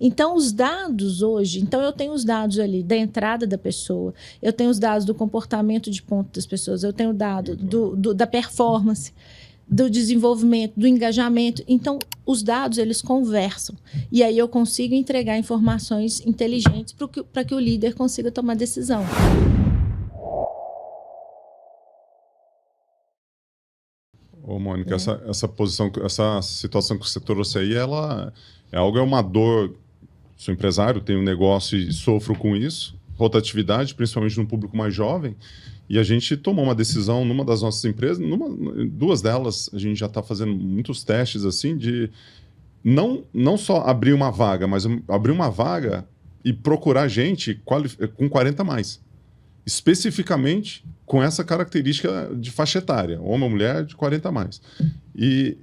Então, os dados hoje... Então, eu tenho os dados ali da entrada da pessoa, eu tenho os dados do comportamento de ponto das pessoas, eu tenho o dado da performance, do desenvolvimento, do engajamento. Então, os dados, eles conversam. E aí eu consigo entregar informações inteligentes para que o líder consiga tomar decisão. Ô, Mônica, essa posição, essa situação que você trouxe aí, ela é uma dor. Sou empresário, tenho um negócio e sofro com isso. Rotatividade, principalmente no público mais jovem. E a gente tomou uma decisão numa das nossas empresas, duas delas, a gente já está fazendo muitos testes assim de não só abrir uma vaga, mas abrir uma vaga e procurar gente com 40 a mais. Especificamente com essa característica de faixa etária, homem ou mulher de 40 a mais. E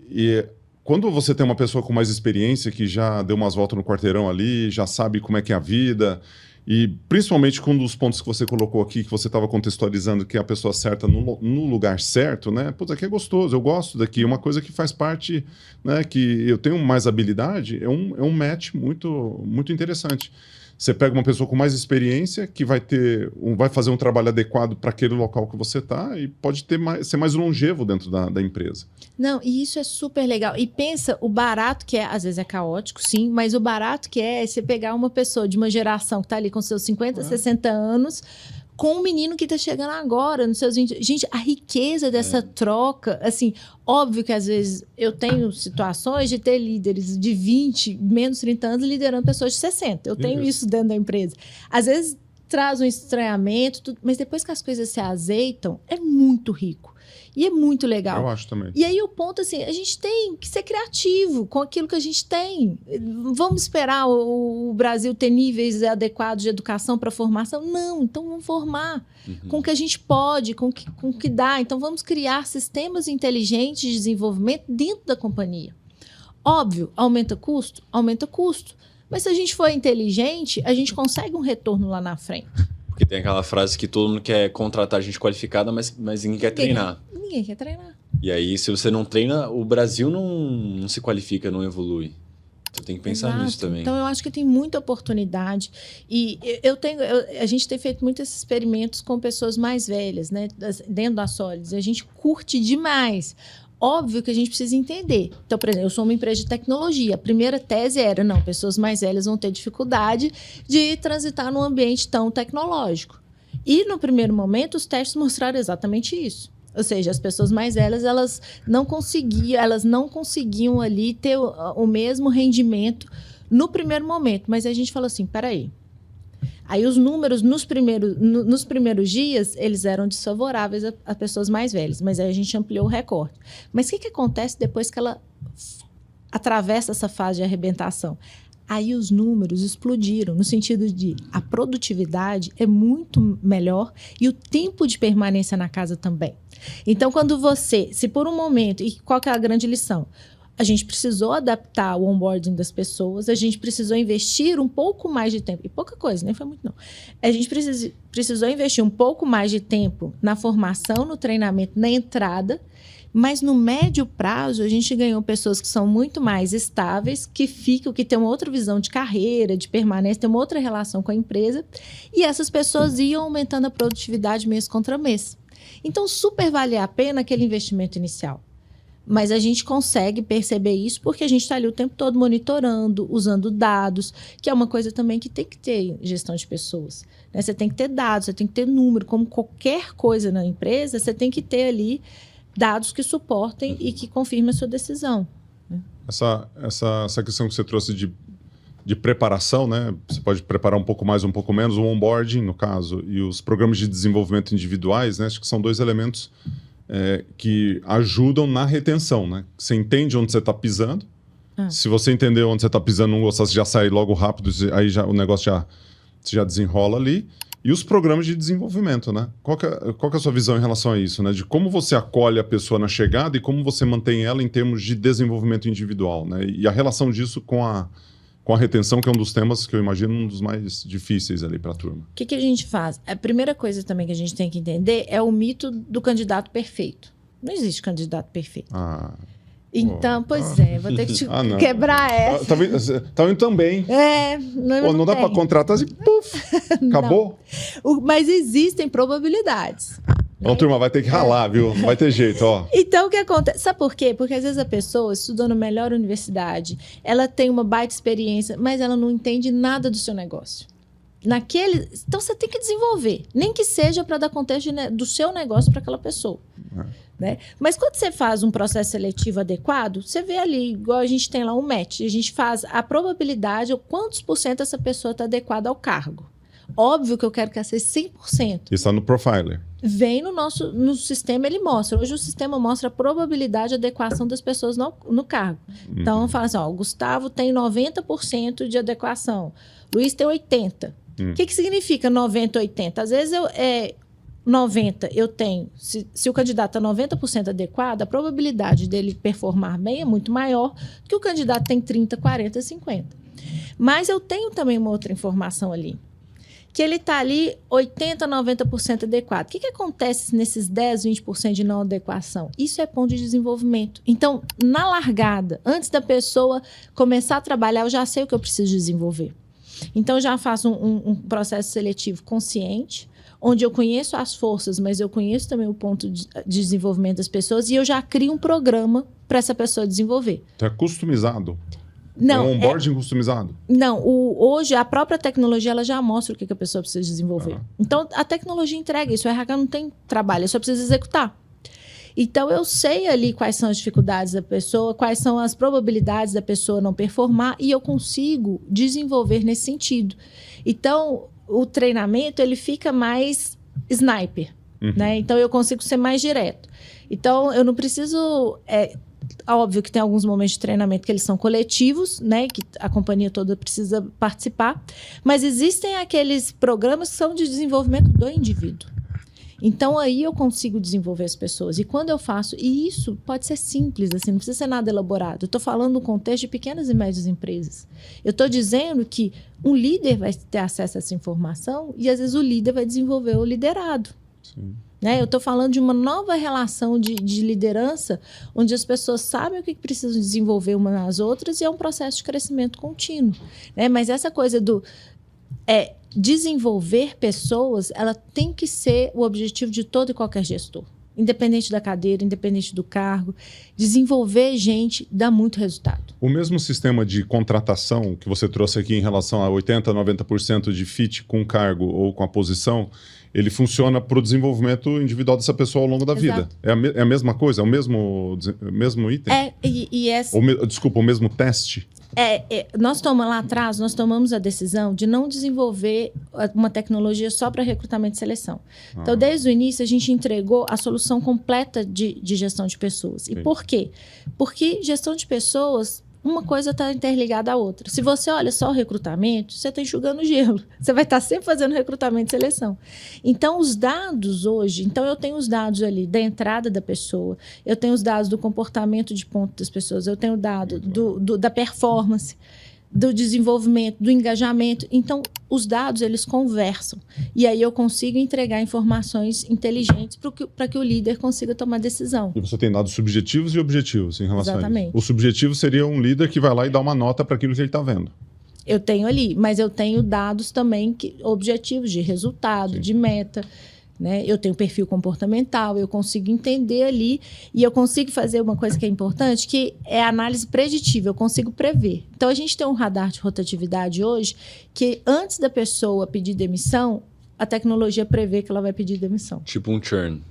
quando você tem uma pessoa com mais experiência, que já deu umas voltas no quarteirão ali, já sabe como é que é a vida, e principalmente com um dos pontos que você colocou aqui, que você estava contextualizando, que é a pessoa certa no lugar certo, né? Putz, aqui é gostoso, eu gosto daqui. Uma coisa que faz parte, né, que eu tenho mais habilidade, é um match muito, muito interessante. Você pega uma pessoa com mais experiência, que vai fazer um trabalho adequado para aquele local que você está e pode ser mais longevo dentro da empresa. Não, e isso é super legal. E pensa, o barato que é, às vezes é caótico, sim, mas o barato que é você pegar uma pessoa de uma geração que está ali com seus 50, 60 anos, com um menino que está chegando agora, nos seus 20... Gente, a riqueza dessa troca, assim, óbvio que às vezes eu tenho situações de ter líderes de 20, menos 30 anos, liderando pessoas de 60. Eu tenho isso dentro da empresa. Às vezes traz um estranhamento, mas depois que as coisas se azeitam, é muito rico. E é muito legal. Eu acho também. E aí o ponto, assim, a gente tem que ser criativo com aquilo que a gente tem. Vamos esperar o Brasil ter níveis adequados de educação para formação? Não, então vamos formar com o que a gente pode, com o que dá. Então vamos criar sistemas inteligentes de desenvolvimento dentro da companhia. Óbvio, aumenta custo? Aumenta custo. Mas se a gente for inteligente, a gente consegue um retorno lá na frente. Porque tem aquela frase que todo mundo quer contratar gente qualificada, mas ninguém quer treinar. Ninguém quer treinar. E aí, se você não treina, o Brasil não se qualifica, não evolui. Você tem que pensar nisso também. Então, eu acho que tem muita oportunidade. E a gente tem feito muitos experimentos com pessoas mais velhas, né, dentro da Solids. E a gente curte demais. Óbvio que a gente precisa entender. Então, por exemplo, eu sou uma empresa de tecnologia. A primeira tese era, não, pessoas mais velhas vão ter dificuldade de transitar num ambiente tão tecnológico. E, no primeiro momento, os testes mostraram exatamente isso. Ou seja, as pessoas mais velhas, elas não conseguiam ali ter o mesmo rendimento no primeiro momento. Mas a gente falou assim, peraí. Aí os números, nos primeiros dias, eles eram desfavoráveis a pessoas mais velhas. Mas aí a gente ampliou o recorte. Mas o que acontece depois que ela atravessa essa fase de arrebentação? Aí os números explodiram, no sentido de a produtividade é muito melhor e o tempo de permanência na casa também. Então, quando se por um momento... E qual que é a grande lição? A gente precisou adaptar o onboarding das pessoas, a gente precisou investir um pouco mais de tempo. E pouca coisa, nem foi muito não. A gente precisou investir um pouco mais de tempo na formação, no treinamento, na entrada, mas no médio prazo a gente ganhou pessoas que são muito mais estáveis, que têm uma outra visão de carreira, de permanência, têm uma outra relação com a empresa, e essas pessoas iam aumentando a produtividade mês contra mês. Então, super vale a pena aquele investimento inicial. Mas a gente consegue perceber isso porque a gente está ali o tempo todo monitorando, usando dados, que é uma coisa também que tem que ter gestão de pessoas, né? Você tem que ter dados, você tem que ter número, como qualquer coisa na empresa, você tem que ter ali dados que suportem e que confirmem a sua decisão. Essa questão que você trouxe de preparação, né? Você pode preparar um pouco mais, um pouco menos, o onboarding, no caso, e os programas de desenvolvimento individuais, né? Acho que são dois elementos que ajudam na retenção, né? Você entende onde você está pisando. Se você entender onde você está pisando, não gostar, você já sai logo rápido, aí o negócio já desenrola ali. E os programas de desenvolvimento, né? Qual que é a sua visão em relação a isso, né? De como você acolhe a pessoa na chegada e como você mantém ela em termos de desenvolvimento individual, né? E a relação disso com a retenção, que é um dos temas que eu imagino um dos mais difíceis ali para a turma. O que a gente faz? A primeira coisa também que a gente tem que entender é o mito do candidato perfeito. Não existe candidato perfeito. Então, pois é, vou ter que te quebrar essa. Tá indo também. Não dá para contratar assim, puf, acabou. Mas existem probabilidades. Ó, turma, vai ter que ralar, viu? Não vai ter jeito, ó. Então, o que acontece? Sabe por quê? Porque às vezes a pessoa estudou na melhor universidade, ela tem uma baita experiência, mas ela não entende nada do seu negócio. Então, você tem que desenvolver. Nem que seja para dar contexto do seu negócio para aquela pessoa. Né? Mas quando você faz um processo seletivo adequado, você vê ali, igual a gente tem lá um match, a gente faz a probabilidade, ou quantos por cento essa pessoa está adequada ao cargo. Óbvio que eu quero que ela seja 100%. Isso está no Profiler. Vem no sistema, ele mostra. Hoje o sistema mostra a probabilidade de adequação das pessoas no cargo. Então, fala assim, ó, o Gustavo tem 90% de adequação, Luiz tem 80%. O que significa 90, 80? Às vezes 90 eu tenho, se o candidato está 90% adequado, a probabilidade dele performar bem é muito maior do que o candidato tem 30, 40, 50. Mas eu tenho também uma outra informação ali, que ele está ali 80, 90% adequado. O que acontece nesses 10, 20% de não adequação? Isso é ponto de desenvolvimento. Então, na largada, antes da pessoa começar a trabalhar, eu já sei o que eu preciso desenvolver. Então, eu já faço um processo seletivo consciente, onde eu conheço as forças, mas eu conheço também o ponto de desenvolvimento das pessoas e eu já crio um programa para essa pessoa desenvolver. Então, é customizado? Não, um onboarding customizado? Não, hoje a própria tecnologia ela já mostra o que a pessoa precisa desenvolver. Então, a tecnologia entrega isso. O RH não tem trabalho, eu só preciso executar. Então, eu sei ali quais são as dificuldades da pessoa, quais são as probabilidades da pessoa não performar e eu consigo desenvolver nesse sentido. Então, o treinamento ele fica mais sniper, né? Então, eu consigo ser mais direto. Então, eu não preciso... Óbvio que tem alguns momentos de treinamento que eles são coletivos, né? Que a companhia toda precisa participar. Mas existem aqueles programas que são de desenvolvimento do indivíduo. Então, aí eu consigo desenvolver as pessoas. E quando eu faço... E isso pode ser simples, assim, não precisa ser nada elaborado. Eu estou falando no contexto de pequenas e médias empresas. Eu estou dizendo que um líder vai ter acesso a essa informação e, às vezes, o líder vai desenvolver o liderado. Sim. Né? Eu estou falando de uma nova relação de liderança, onde as pessoas sabem o que precisam desenvolver umas nas outras e é um processo de crescimento contínuo. Né? Mas essa coisa do... desenvolver pessoas, ela tem que ser o objetivo de todo e qualquer gestor. Independente da cadeira, independente do cargo. Desenvolver gente dá muito resultado. O mesmo sistema de contratação que você trouxe aqui em relação a 80%, 90% de fit com o cargo ou com a posição, ele funciona para o desenvolvimento individual dessa pessoa ao longo da vida. É a mesma coisa? É o mesmo item? Desculpa, o mesmo teste? Lá atrás, nós tomamos a decisão de não desenvolver uma tecnologia só para recrutamento e seleção. Então, desde o início, a gente entregou a solução completa de gestão de pessoas. E por quê? Porque gestão de pessoas, uma coisa está interligada à outra. Se você olha só o recrutamento, você está enxugando gelo. Você vai estar sempre fazendo recrutamento e seleção. Então, os dados hoje... Então, eu tenho os dados ali da entrada da pessoa, eu tenho os dados do comportamento de ponto das pessoas, eu tenho o dado da performance, do desenvolvimento, do engajamento. Então, os dados, eles conversam. E aí eu consigo entregar informações inteligentes para que o líder consiga tomar decisão. E você tem dados subjetivos e objetivos em relação Exatamente. a isso. O subjetivo seria um líder que vai lá e dá uma nota para aquilo que ele está vendo. Eu tenho ali, mas eu tenho dados também objetivos de resultado, de meta. Né? Eu tenho perfil comportamental, eu consigo entender ali e eu consigo fazer uma coisa que é importante, que é a análise preditiva, eu consigo prever. Então, a gente tem um radar de rotatividade hoje que antes da pessoa pedir demissão, a tecnologia prevê que ela vai pedir demissão. Tipo um churn.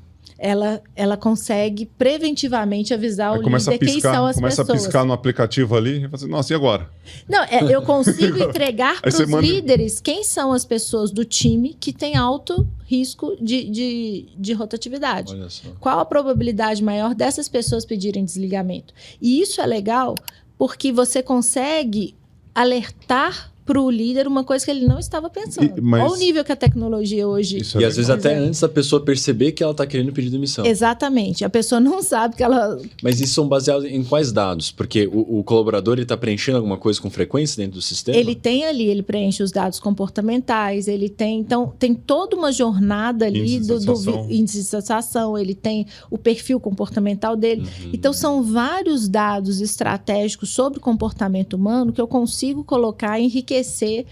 Ela consegue preventivamente avisar o líder quem são as pessoas. Começa a piscar no aplicativo ali e fala assim, nossa, e agora? Não, eu consigo entregar para os líderes quem são as pessoas do time que tem alto risco de rotatividade. Olha só. Qual a probabilidade maior dessas pessoas pedirem desligamento? E isso é legal porque você consegue alertar para o líder uma coisa que ele não estava pensando. Mas... Olha o nível que a tecnologia hoje... Isso E às vezes até antes da pessoa perceber que ela está querendo pedir demissão. Exatamente. A pessoa não sabe que ela... Mas isso são baseados em quais dados? Porque o colaborador está preenchendo alguma coisa com frequência dentro do sistema? Ele tem ali, ele preenche os dados comportamentais, ele tem... Então, tem toda uma jornada ali do índice de satisfação, ele tem o perfil comportamental dele. Então, são vários dados estratégicos sobre o comportamento humano que eu consigo colocar e enriquecer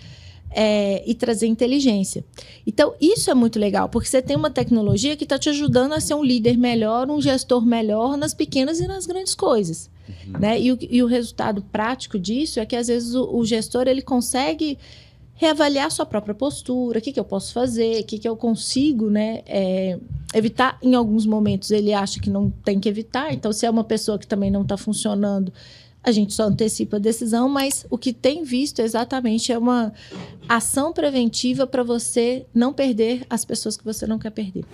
e trazer inteligência. Então, isso é muito legal, porque você tem uma tecnologia que está te ajudando a ser um líder melhor, um gestor melhor nas pequenas e nas grandes coisas. Né? E o resultado prático disso é que, às vezes, o gestor ele consegue reavaliar sua própria postura, o que eu posso fazer, o que eu consigo, né, evitar. Em alguns momentos, ele acha que não tem que evitar. Então, se é uma pessoa que também não está funcionando, a gente só antecipa a decisão, mas o que tem visto exatamente é uma ação preventiva para você não perder as pessoas que você não quer perder.